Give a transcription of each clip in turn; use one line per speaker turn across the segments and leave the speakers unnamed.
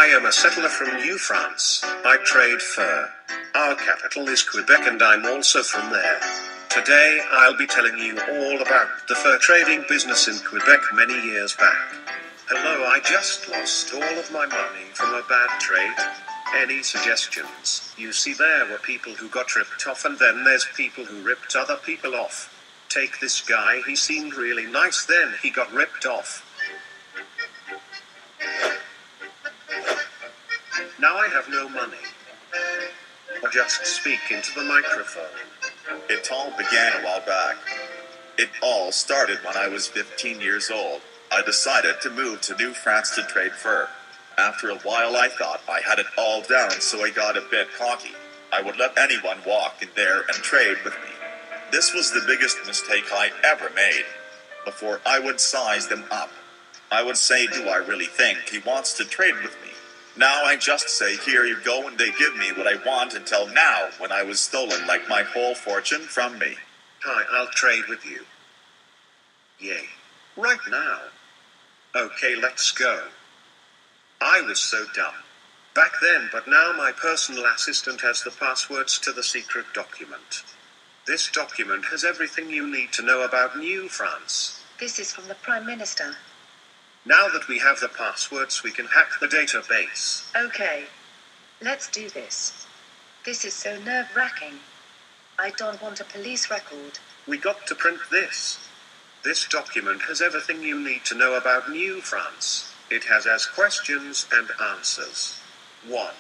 I am a settler from New France. I trade fur. Our capital is Quebec and I'm also from there. Today I'll be telling you all about the fur trading business in Quebec many years back. Hello, I just lost all of my money from a bad trade. Any suggestions? You see, there were people who got ripped off and then there's people who ripped other people off. Take this guy, he seemed really nice, then he got ripped off. Now I have no money. Or just speak into the microphone.
It all began a while back. It all started when I was 15 years old. I decided to move to New France to trade fur. After a while I thought I had it all down, so I got a bit cocky. I would let anyone walk in there and trade with me. This was the biggest mistake I ever made. Before I would size them up, I would say, do I really think he wants to trade with me? Now I just say, here you go, and they give me what I want, until now, when I was stolen like my whole fortune from me.
Hi, I'll trade with you. Yay. Right now. Okay, let's go. I was so dumb back then, but now my personal assistant has the passwords to the secret document. This document has everything you need to know about New France.
This is from the Prime Minister.
Now that we have the passwords, we can hack the database.
Okay, let's do this. This is so nerve-wracking. I don't want a police record.
We got to print this. This document has everything you need to know about New France. It has as questions and answers. 1.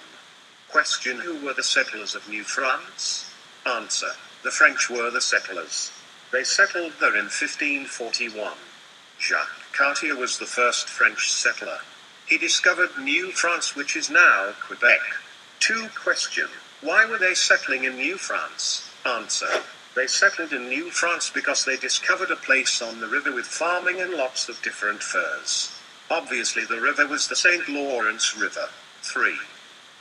Question: who were the settlers of New France? Answer: the French were the settlers. They settled there in 1541. Jacques Cartier was the first French settler. He discovered New France, which is now Quebec. 2. Question: why were they settling in New France? Answer: they settled in New France because they discovered a place on the river with farming and lots of different furs. Obviously the river was the St. Lawrence River. 3.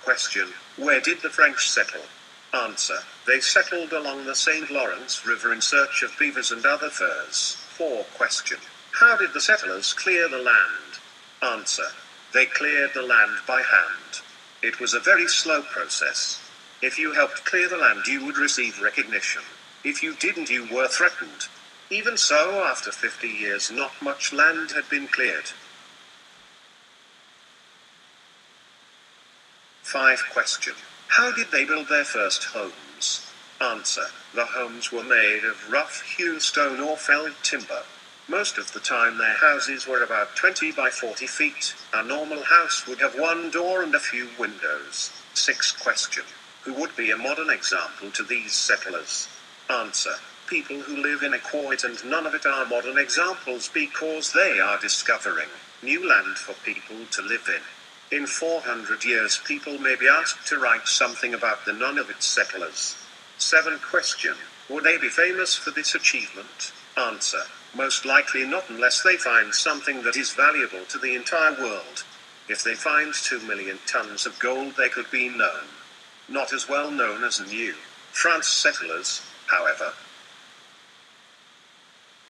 Question: where did the French settle? Answer: they settled along the St. Lawrence River in search of beavers and other furs. 4. Question: how did the settlers clear the land? Answer: they cleared the land by hand. It was a very slow process. If you helped clear the land, you would receive recognition. If you didn't, you were threatened. Even so, after 50 years, not much land had been cleared. 5. Question: how did they build their first homes? Answer: the homes were made of rough-hewn stone or felled timber. Most of the time their houses were about 20 by 40 feet. A normal house would have one door and a few windows. 6. Question: who would be a modern example to these settlers? Answer: people who live in a quiet, and none of it are modern examples because they are discovering new land for people to live in. In 400 years people may be asked to write something about the Nunavut settlers. 7. Question: would they be famous for this achievement? Answer: most likely not, unless they find something that is valuable to the entire world. If they find 2 million tons of gold, they could be known. Not as well known as New France settlers, however.